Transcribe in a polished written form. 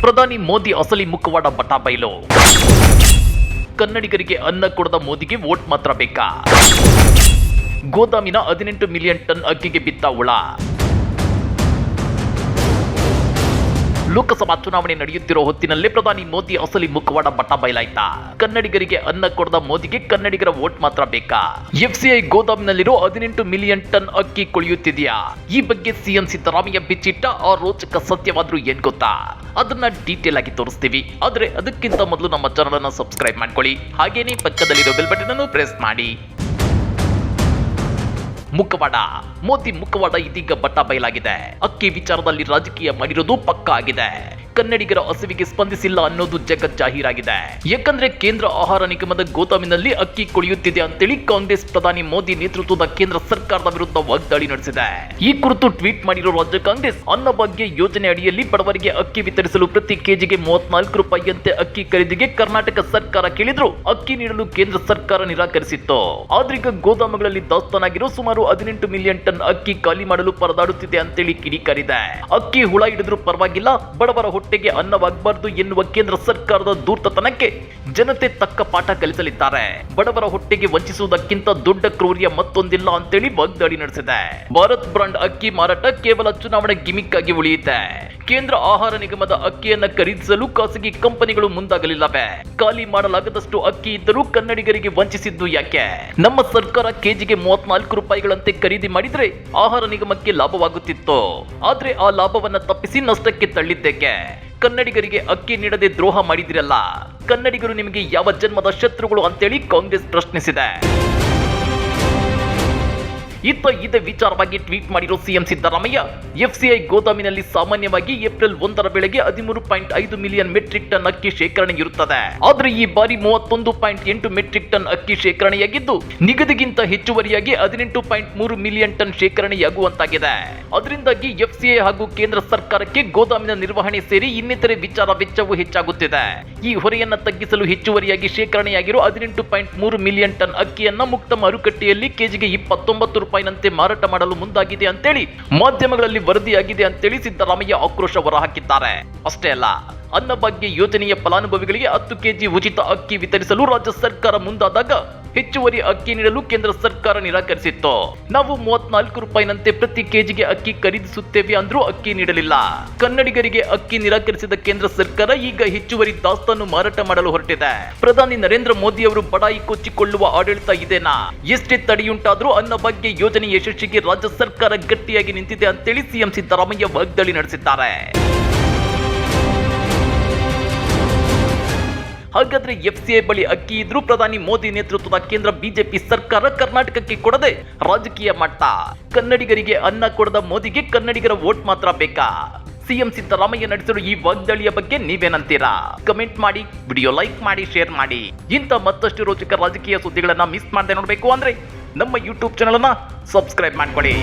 ಪ್ರಧಾನಿ ಮೋದಿ ಅಸಲಿ ಮುಖವಾಡ ಬಟಾಬೈಲು. ಕನ್ನಡಿಗರಿಗೆ ಅನ್ನ ಕೊಡದ ಮೋದಿಗೆ ವೋಟ್ ಮಾತ್ರ ಬೇಕಾ? ಗೋದಾಮಿನ 18 ಮಿಲಿಯನ್ ಟನ್ ಅಕ್ಕಿಗೆ ಬಿತ್ತ ಹುಳ. ಲೋಕಸಭಾ ಚುನಾವಣೆ ನಡೆಯುತ್ತಿರೋ ಹೊತ್ತಿನಲ್ಲೇ ಪ್ರಧಾನಿ ಮೋದಿ ಅಸಲಿ ಮುಖವಾಡ ಬಟಾಬೈಲಾಯ್ತಾ? ಕನ್ನಡಿಗರಿಗೆ ಅನ್ನ ಕೊಡದ ಮೋದಿಗೆ ಕನ್ನಡಿಗರ ವೋಟ್ ಮಾತ್ರ ಬೇಕಾ? ಎಫ್ಸಿಐ ಗೋದಾಮಿನಲ್ಲಿರೋ 18 ಮಿಲಿಯನ್ ಟನ್ ಅಕ್ಕಿ ಕೊಳೆಯುತ್ತಿದೆಯಾ? ಈ ಬಗ್ಗೆ ಸಿಎಂ ಸಿದ್ದರಾಮಯ್ಯ ಬಿಚ್ಚಿಟ್ಟ ಆ ರೋಚಕ ಸತ್ಯವಾದ್ರೂ ಏನ್ ಗೊತ್ತಾ? ಅದನ್ನ ಡೀಟೇಲ್ ಆಗಿ ತೋರಿಸ್ತೀವಿ. ಆದ್ರೆ ಅದಕ್ಕಿಂತ ಮೊದಲು ನಮ್ಮ ಚಾನಲ್ ಅನ್ನು ಸಬ್ಸ್ಕ್ರೈಬ್ ಮಾಡ್ಕೊಳ್ಳಿ. ಹಾಗೇನೇ ಪಕ್ಕದಲ್ಲಿರೋ ಬೆಲ್ ಬಟನ್ ಅನ್ನು ಪ್ರೆಸ್ ಮಾಡಿ. ಮುಖವಾಡ. ಮೋದಿ ಮುಖವಾಡ ಇದೀಗ ಬಟಾಬೈಲಾಗಿದೆ. ಅಕ್ಕಿ ವಿಚಾರದಲ್ಲಿ ರಾಜಕೀಯ ಮಾಡಿರೋದು ಪಕ್ಕಾ ಆಗಿದೆ. ಕನ್ನಡಿಗರ ಹಸಿವಿಗೆ ಸ್ಪಂದಿಸಿಲ್ಲ ಅನ್ನೋದು ಜಗಜ್ಜಾಹೀರಾಗಿದೆ. ಯಾಕಂದ್ರೆ ಕೇಂದ್ರ ಆಹಾರ ನಿಗಮದ ಗೋದಾಮಿನಲ್ಲಿ ಅಕ್ಕಿ ಕೊಳೆಯುತ್ತಿದೆ ಅಂತೇಳಿ ಕಾಂಗ್ರೆಸ್ ಪ್ರಧಾನಿ ಮೋದಿ ನೇತೃತ್ವದ ಕೇಂದ್ರ ಸರ್ಕಾರದ ವಿರುದ್ಧ ವಾಗ್ದಾಳಿ ನಡೆಸಿದೆ. ಈ ಕುರಿತು ಟ್ವೀಟ್ ಮಾಡಿರೋ ರಾಜ್ಯ ಕಾಂಗ್ರೆಸ್, ಅನ್ನಭಾಗ್ಯ ಯೋಜನೆ ಅಡಿಯಲ್ಲಿ ಬಡವರಿಗೆ ಅಕ್ಕಿ ವಿತರಿಸಲು ಪ್ರತಿ ಕೆಜಿಗೆ 34 ರೂಪಾಯಿಯಂತೆ ಅಕ್ಕಿ ಖರೀದಿಗೆ ಕರ್ನಾಟಕ ಸರ್ಕಾರ ಕೇಳಿದ್ರು ಅಕ್ಕಿ ನೀಡಲು ಕೇಂದ್ರ ಸರ್ಕಾರ ನಿರಾಕರಿಸಿತ್ತು. ಆದ್ರೀಗ ಗೋದಾಮುಗಳಲ್ಲಿ ದಾಸ್ತಾನಾಗಿರೋ ಸುಮಾರು 18 ಮಿಲಿಯನ್ ಟನ್ ಅಕ್ಕಿ ಖಾಲಿ ಮಾಡಲು ಪರದಾಡುತ್ತಿದೆ ಅಂತೇಳಿ ಕಿಡಿಕಾರಿದೆ. ಅಕ್ಕಿ ಹುಳ ಹಿಡಿದ್ರೂ ಪರವಾಗಿಲ್ಲ, ಬಡವರ ಹೊಟ್ಟೆಗೆ ಅನ್ನವಾಗಬಾರದು ಎನ್ನುವ ಕೇಂದ್ರ ಸರ್ಕಾರದ ಧೂರ್ತತನಕ್ಕೆ ಜನತೆ ತಕ್ಕ ಪಾಠ ಕಲಿಸಲಿದ್ದಾರೆ. ಬಡವರ ಹೊಟ್ಟೆಗೆ ವಂಚಿಸುವುದಕ್ಕಿಂತ ದೊಡ್ಡ ಕ್ರೌರ್ಯ ಮತ್ತೊಂದಿಲ್ಲ ಅಂತೇಳಿ ವಾಗ್ದಾಳಿ ನಡೆಸಿದೆ. ಭಾರತ್ ಬ್ರಾಂಡ್ ಅಕ್ಕಿ ಮಾರಾಟ ಕೇವಲ ಚುನಾವಣೆ ಗಿಮಿಕ್ ಆಗಿ ಉಳಿಯುತ್ತೆ. ಕೇಂದ್ರ ಆಹಾರ ನಿಗಮದ ಅಕ್ಕಿಯನ್ನ ಖರೀದಿಸಲು ಖಾಸಗಿ ಕಂಪನಿಗಳು ಮುಂದಾಗಲಿಲ್ಲವೇ? ಖಾಲಿ ಮಾಡಲಾಗದಷ್ಟು ಅಕ್ಕಿ ಇದ್ದರೂ ಕನ್ನಡಿಗರಿಗೆ ವಂಚಿಸಿದ್ದು ಯಾಕೆ? ನಮ್ಮ ಸರ್ಕಾರ ಕೆಜಿಗೆ 34 ರೂಪಾಯಿಗಳಂತೆ ಖರೀದಿ ಮಾಡಿದ್ರೆ ಆಹಾರ ನಿಗಮಕ್ಕೆ ಲಾಭವಾಗುತ್ತಿತ್ತು. ಆದ್ರೆ ಆ ಲಾಭವನ್ನ ತಪ್ಪಿಸಿ ನಷ್ಟಕ್ಕೆ ತಳ್ಳಿದ್ದೇಕೆ? ಕನ್ನಡಿಗರಿಗೆ ಅಕ್ಕಿ ನೀಡದೆ ದ್ರೋಹ ಮಾಡಿದಿರಲ್ಲ. ಕನ್ನಡಿಗರು ನಿಮಗೆ ಯಾವ ಜನ್ಮದ ಶತ್ರುಗಳು ಅಂತೇಳಿ ಕಾಂಗ್ರೆಸ್ ಪ್ರಶ್ನಿಸಿದೆ. ಇದೇ ವಿಚಾರವಾಗಿ ಟ್ವೀಟ್ ಮಾಡಿರೋ ಸಿಎಂ ಸಿದ್ದರಾಮಯ್ಯ, ಎಫ್ಸಿಐ ಗೋದಾಮಿನಲ್ಲಿ ಸಾಮಾನ್ಯವಾಗಿ ಏಪ್ರಿಲ್ 1ರ ವೇಳೆಗೆ 13.5 ಮಿಲಿಯನ್ ಮೆಟ್ರಿಕ್ ಟನ್ ಅಕ್ಕಿ ಶೇಖರಣೆ ಇರುತ್ತದೆ. ಆದ್ರೆ ಈ ಬಾರಿ 31.8 ಮೆಟ್ರಿಕ್ ಟನ್ ಅಕ್ಕಿ ಶೇಖರಣೆಯಾಗಿದ್ದು ನಿಗದಿಗಿಂತ ಹೆಚ್ಚುವರಿಯಾಗಿ 18.3 ಮಿಲಿಯನ್ ಟನ್ ಶೇಖರಣೆಯಾಗುವಂತಾಗಿದೆ. ಅದರಿಂದಾಗಿ ಎಫ್ಸಿಐ ಹಾಗೂ ಕೇಂದ್ರ ಸರ್ಕಾರಕ್ಕೆ ಗೋದಾಮಿನ ನಿರ್ವಹಣೆ ಸೇರಿ ಇನ್ನಿತರೆ ವಿಚಾರ ವೆಚ್ಚವು ಹೆಚ್ಚಾಗುತ್ತಿದೆ. ಈ ಹೊರೆಯನ್ನ ತಗ್ಗಿಸಲು ಹೆಚ್ಚುವರಿಯಾಗಿ ಶೇಖರಣೆಯಾಗಿರೋ 18.3 ಮಿಲಿಯನ್ ಟನ್ ಅಕ್ಕಿಯನ್ನ ಮುಕ್ತ ಮಾರುಕಟ್ಟೆಯಲ್ಲಿ ಕೆಜಿಗೆ 29 ರೂಪಾಯಿನಂತೆ ಮಾರಾಟ ಮಾಡಲು ಮುಂದಾಗಿದೆ ಅಂತೇಳಿ ಮಾಧ್ಯಮಗಳಲ್ಲಿ ವರದಿಯಾಗಿದೆ ಅಂತೇಳಿ ಸಿದ್ದರಾಮಯ್ಯ ಆಕ್ರೋಶ ಹೊರಹಾಕಿದ್ದಾರೆ. ಅಷ್ಟೇ ಅಲ್ಲ, ಅನ್ನಭಾಗ್ಯ ಯೋಜನೆಯ ಫಲಾನುಭವಿಗಳಿಗೆ 10 ಕೆಜಿ ಉಚಿತ ಅಕ್ಕಿ ವಿತರಿಸಲು ರಾಜ್ಯ ಸರ್ಕಾರ ಮುಂದಾದಾಗ ಹೆಚ್ಚುವರಿ ಅಕ್ಕಿ ನೀಡಲು ಕೇಂದ್ರ ಸರ್ಕಾರ ನಿರಾಕರಿಸಿತ್ತು. ನಾವು 34 ರೂಪಾಯಿನಂತೆ ಪ್ರತಿ ಕೆಜಿಗೆ ಅಕ್ಕಿ ಖರೀದಿಸುತ್ತೇವೆ ಅಂದ್ರೂ ಅಕ್ಕಿ ನೀಡಲಿಲ್ಲ. ಕನ್ನಡಿಗರಿಗೆ ಅಕ್ಕಿ ನಿರಾಕರಿಸಿದ ಕೇಂದ್ರ ಸರ್ಕಾರ ಈಗ ಹೆಚ್ಚುವರಿ ದಾಸ್ತಾನು ಮಾರಾಟ ಮಾಡಲು ಹೊರಟಿದೆ. ಪ್ರಧಾನಿ ನರೇಂದ್ರ ಮೋದಿ ಅವರು ಬಡಾಯಿ ಕೊಚ್ಚಿಕೊಳ್ಳುವ ಆಡಳಿತ ಇದೇನಾ? ಎಷ್ಟೇ ತಡೆಯುಂಟಾದ್ರೂ ಅನ್ನಭಾಗ್ಯ ಯೋಜನೆ ಯಶಸ್ಸಿಗೆ ರಾಜ್ಯ ಸರ್ಕಾರ ಗಟ್ಟಿಯಾಗಿ ನಿಂತಿದೆ ಅಂತೇಳಿ ಸಿಎಂ ಸಿದ್ದರಾಮಯ್ಯ ವಾಗ್ದಾಳಿ ನಡೆಸಿದ್ದಾರೆ. ಹಾಗಾದ್ರೆ ಎಫ್ಸಿಐ ಬಳಿ ಅಕ್ಕಿ ಇದ್ರೂ ಪ್ರಧಾನಿ ಮೋದಿ ನೇತೃತ್ವದ ಕೇಂದ್ರ ಬಿಜೆಪಿ ಸರ್ಕಾರ ಕರ್ನಾಟಕಕ್ಕೆ ಕೊಡದೆ ರಾಜಕೀಯ ಮಾಡ್ತಾ? ಕನ್ನಡಿಗರಿಗೆ ಅನ್ನ ಕೊಡದ ಮೋದಿಗೆ ಕನ್ನಡಿಗರ ವೋಟ್ ಮಾತ್ರ ಬೇಕಾ? ಸಿಎಂ ಸಿದ್ದರಾಮಯ್ಯ ನಡೆಸಿರುವ ಈ ವಾಗ್ದಾಳಿಯ ಬಗ್ಗೆ ನೀವೇನಂತೀರಾ? ಕಮೆಂಟ್ ಮಾಡಿ, ವಿಡಿಯೋ ಲೈಕ್ ಮಾಡಿ, ಶೇರ್ ಮಾಡಿ. ಇಂಥ ಮತ್ತಷ್ಟು ರೋಚಕ ರಾಜಕೀಯ ಸುದ್ದಿಗಳನ್ನ ಮಿಸ್ ಮಾಡದೆ ನೋಡಬೇಕು ಅಂದ್ರೆ ನಮ್ಮ ಯೂಟ್ಯೂಬ್ ಚಾನಲ್ ಅನ್ನ ಸಬ್ಸ್ಕ್ರೈಬ್ ಮಾಡ್ಕೊಳ್ಳಿ.